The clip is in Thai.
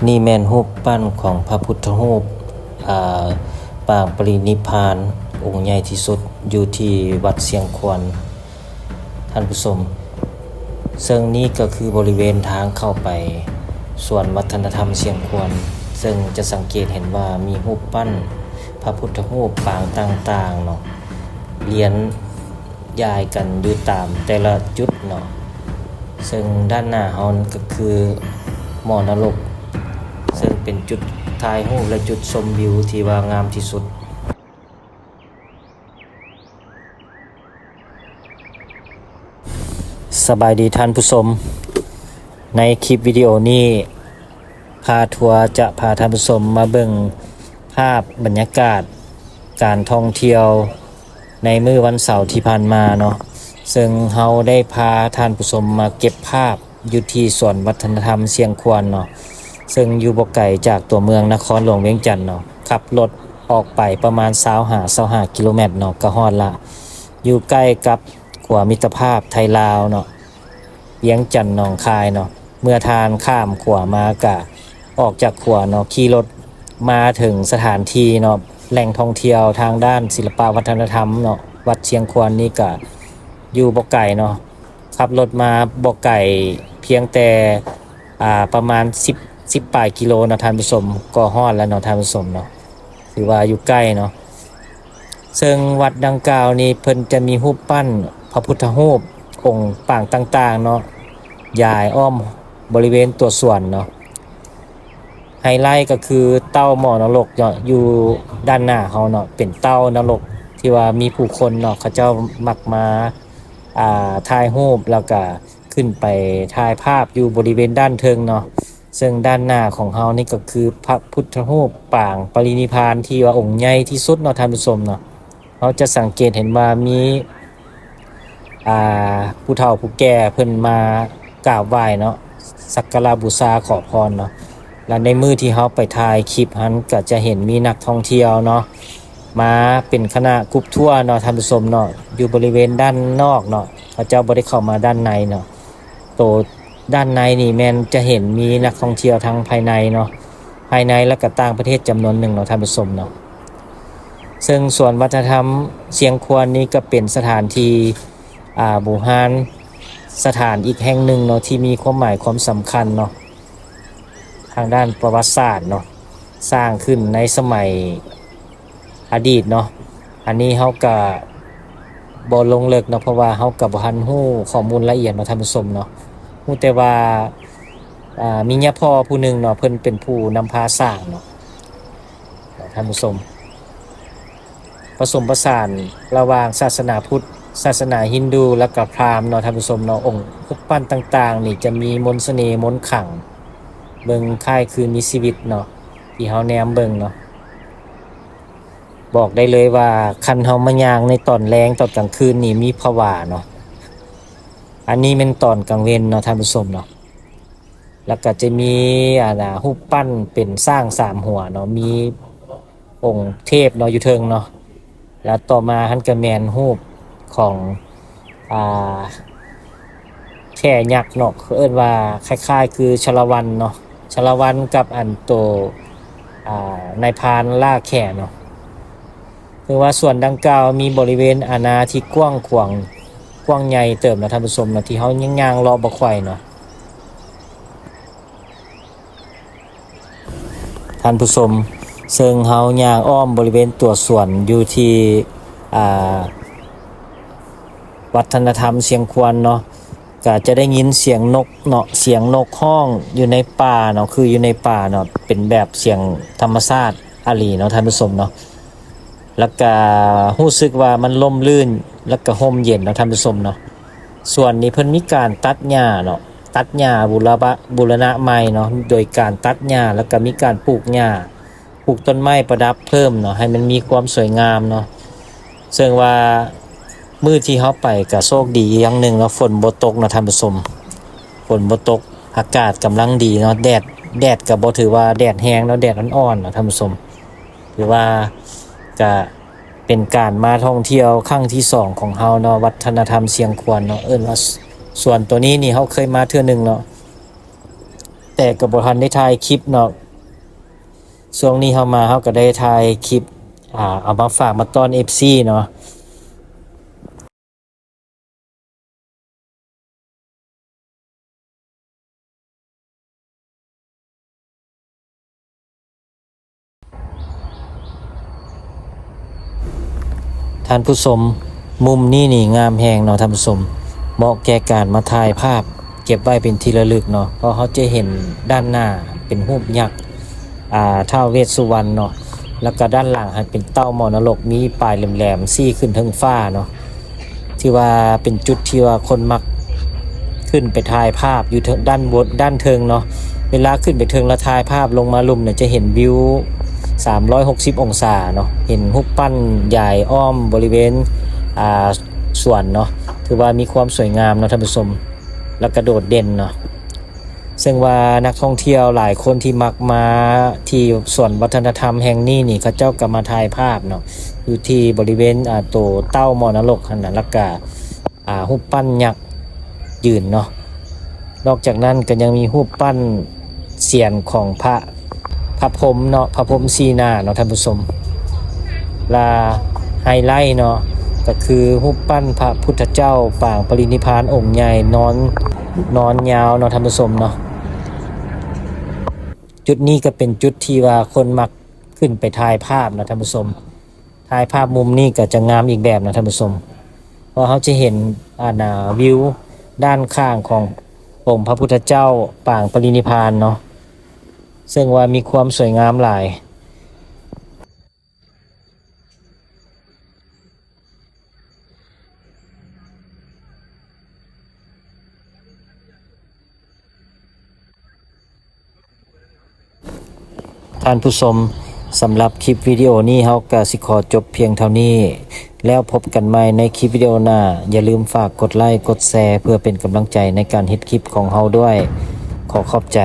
นี่แม่นรูปปั้นของพระพุทธรูปปางปรินิพพานองค์ใหญ่ที่สุดอยู่ที่วัดเสียงควรท่านผู้ชมซึ่งนี่ก็คือบริเวณทางเข้าไปส่วนวัฒนธรรมเสียงควรซึ่งจะสังเกตเห็นว่ามีรูปปั้นพระพุทธรูปปางต่างๆเนาะเรียนย้ายกันอยู่ตามแต่ละจุดเนาะซึ่งด้านหน้าเฮาก็คือหม้อนรกซึ่งเป็นจุดถ่ายรูปและจุดชมวิวที่ว่างามที่สุดสบายดีท่านผู้ชมในคลิปวิดีโอนี้พาทัวร์จะพาท่านผู้ชมมาเบิ่งภาพบรรยากาศการท่องเที่ยวในมื้อวันเสาร์ที่ผ่านมาเนาะซึ่งเฮาได้พาท่านผู้ชมมาเก็บภาพอยู่ที่สวนวัฒนธรรมเสียงควรเนาะซึ่งอยู่บ่ไกลจากตัวเมืองนครหลวงเวียงจันทน์เนาะขับรถออกไปประมาณ25กิโลเมตรเนาะก็ฮอดละอยู่ใกล้กับขัวมิตรภาพไทยลาวเนาะเวียงจันทน์หนองคายเนาะเมื่อทานข้ามขัวมากะออกจากขัวเนาะขี่รถมาถึงสถานที่เนาะแหล่งท่องเที่ยวทางด้านศิลปวัฒนธรรมเนาะวัดเชียงควรนี่ก็อยู่บ่ไกลเนาะขับรถมาบ่ไกลเพียงแต่ประมาณ10ปลายกิโลนะท่านผู้ชมก็ฮอดแล้วเนาะท่านผู้ชมเนาะถือว่าอยู่ใกล้เนาะซึ่งวัดดังกล่าวนี้เพิ่นจะมีรูปปั้นพระพุทธรูปองค์ปางต่างๆเนาะยายอ้อมบริเวณตัวส่วนเนาะไฮไลท์ก็คือเต้าหม้อนรกเนาะอยู่ด้านหน้าเขาเนาะเป็นเต้านรกที่ว่ามีผู้คนเนาะเขาเจ้ามักมาถ่ายรูปแล้วก็ขึ้นไปถ่ายภาพอยู่บริเวณด้านเทิงเนาะซึ่งด้านหน้าของเฮานี่ก็คือพระพุทธรูปปางปรินิพพานที่ว่าองค์ใหญ่ที่สุดเนาะท่านผู้ชมเนาะเราจะสังเกตเห็นว่ามีผู้เฒ่าผู้แก่เพิ่นมากราบไหว้เนาะสักการะบูชาขอพรเนาะและในมื้อที่เฮาไปถ่ายคลิปหันก็จะเห็นมีนักท่องเที่ยวเนาะมาเป็นคณะกรุ๊ปทัวร์เนาะท่านผู้ชมเนาะอยู่บริเวณด้านนอกเนาะเขาเจ้าบ่ได้เข้ามาด้านในเนาะโตด้านในนี่แม่นจะเห็นมีนักท่องเที่ยวทั้งภายในเนาะภายในและก็ต่างประเทศจำนวนหนึ่งเนาะท่านผู้ชมเนาะซึ่งส่วนวัฒนธรรมเชียงควรนี้ก็เป็นสถานที่บูฮานสถานอีกแห่งหนึ่งเนาะที่มีความหมายความสำคัญเนาะทางด้านประวัติศาสตร์เนาะสร้างขึ้นในสมัยอดีตเนาะอันนี้เฮาก็บ่ลงลึกเนาะเพราะว่าเฮาก็บ่ทันฮู้ข้อมูลละเอียดเนาะท่านผู้ชมเนาะฮู้แต่ว่ามีญาพ่อผู้หนึ่งเนาะเพิ่นเป็นผู้นำพาสร้างเนาะท่านผู้ชมผสมผสานระหว่างศาสนาพุทธศาสนาฮินดูและก็พราหมณ์เนาะท่านผู้ชมเนาะองค์รูปปั้นต่างๆนี่จะมีมนต์เสน่ห์มนต์ขลังเบิ่งคล้ายคือมีชีวิตเนาะที่เฮาแนมเบิ่งเนาะบอกได้เลยว่าคันเฮามาย่างในตอนแลงตอนกลางคืนนี่มีผวาเนาะอันนี้เป็นตอนกลางเว้นเนาะท่านผู้ชมเนาะแล้วก็จะมีรูปปั้นเป็นสร้าง3หัวเนาะมีองค์เทพเนาะอยู่เทิงเนาะแล้วต่อมาหันก็แม่นรูปของแค่ยักษ์เนาะเอิ้นว่าคล้ายๆคือชลวันเนาะชลวันกับอันโตนายพรานล่าแข่เนาะคือว่าส่วนดังกล่าวมีบริเวณอาณาที่กว้างขวางกว้างใหญ่เติบเนาะท่านผู้ชมเนาะที่เฮาย่างๆรอบ่ค่อยเนาะท่านผู้ชมซึ่งเฮาย่างอ้อมบริเวณตัวสวนอยู่ที่วัฒนธรรมเสียงควรเนาะก็จะได้ยินเสียงนกเนาะเสียงนกฮ้องอยู่ในป่าเนาะคืออยู่ในป่าเนาะเป็นแบบเสียงธรรมชาติอะลีเนาะท่านผู้ชมเนาะแล้วก็รู้สึกว่ามันร่มรื่นแล้วก็ร่มเย็นเนาะท่านผู้ชมเนาะส่วนนี้เพิ่นมีการตัดหญ้าเนาะตัดหญ้าบูรณะใหม่เนาะโดยการตัดหญ้าแล้วก็มีการปลูกหญ้าปลูกต้นไม้ประดับเพิ่มเนาะให้มันมีความสวยงามเนาะซึ่งว่ามื้อที่เฮาไปก็โชคดีอย่างหนึ่งเนาะฝนบ่ตกเนาะท่านผู้ชมฝนบ่ตกอากาศกำลังดีเนาะแดดก็บ่ถือว่าแดดแรงเนาะแดดอ่อนๆเนาะท่านผู้ชมถือว่าก็เป็นการมาท่องเที่ยวครั้งที่2ของเฮาเนาะวัฒนธรรมเสียงควรเนาะเอิ้นว่าส่วนตัวนี้นี่เฮาเคยมาเทื่อนึงเนาะ แต่ก็บ่ทันได้ถ่ายคลิปเนาะช่วงนี้เฮามาเฮาก็ได้ถ่ายคลิปเอามาฝากมาต้อน FC เนาะท่านผู้ชมมุมนี้นี่งามแฮงเนาะท่านผู้ชมเหมาะแก่การมาถ่ายภาพเก็บไว้เป็นที่ระลึกเนาะเพราะเขาจะเห็นด้านหน้าเป็นรูปยักษ์ท้าวเวสสุวรรณเนาะแล้วก็ด้านหลังเป็นเต้ามอนรกมีปลายแหลมๆซี่ขึ้นเทิงฟ้าเนาะที่ว่าเป็นจุดที่ว่าคนมักขึ้นไปถ่ายภาพอยู่ด้านบนด้านเทิงเนาะเวลาขึ้นไปเทิงแล้วถ่ายภาพลงมาลุ่มเนี่ยจะเห็นวิว360องศาเนาะเห็นรูปปั้นใหญ่อ้อมบริเวณสวนเนาะถือว่ามีความสวยงามเนาะท่านผู้ชมแล้วก็โดดเด่นเนาะซึ่งว่านักท่องเที่ยวหลายคนที่มักมาที่สวนวัฒนธรรมแห่งนี้นี่เขาเจ้าก็มาถ่ายภาพเนาะอยู่ที่บริเวณตัวเต้ามอนรกนั่นน่ะแล้วก็รูปปั้นยักษ์ยืนเนาะนอกจากนั้นก็ยังมีรูปปั้นเสียนของพระพรหมเนาะพระพรหมสีหน้าเนาะท่านผู้ชมลาไฮไลท์เนาะก็คือรูปปั้นพระพุทธเจ้าปางปรินิพพานองค์ใหญ่นอนยาวเนาะท่านผู้ชมเนาะจุดนี้ก็เป็นจุดที่ว่าคนมักขึ้นไปถ่ายภาพนะท่านผู้ชมถ่ายภาพมุมนี้ก็จะงามอีกแบบนะท่านผู้ชมเพราะเขาจะเห็นวิวด้านข้างขององค์พระพุทธเจ้าปางปรินิพพานเนาะซึ่งว่ามีความสวยงามหลายท่านผู้ชมสำหรับคลิปวิดีโอนี้เฮาก็สิขอจบเพียงเท่านี้แล้วพบกันใหม่ในคลิปวิดีโอหน้าอย่าลืมฝากกดไลค์กดแชร์เพื่อเป็นกำลังใจในการเฮ็ดคลิปของเฮาด้วยขอขอบใจ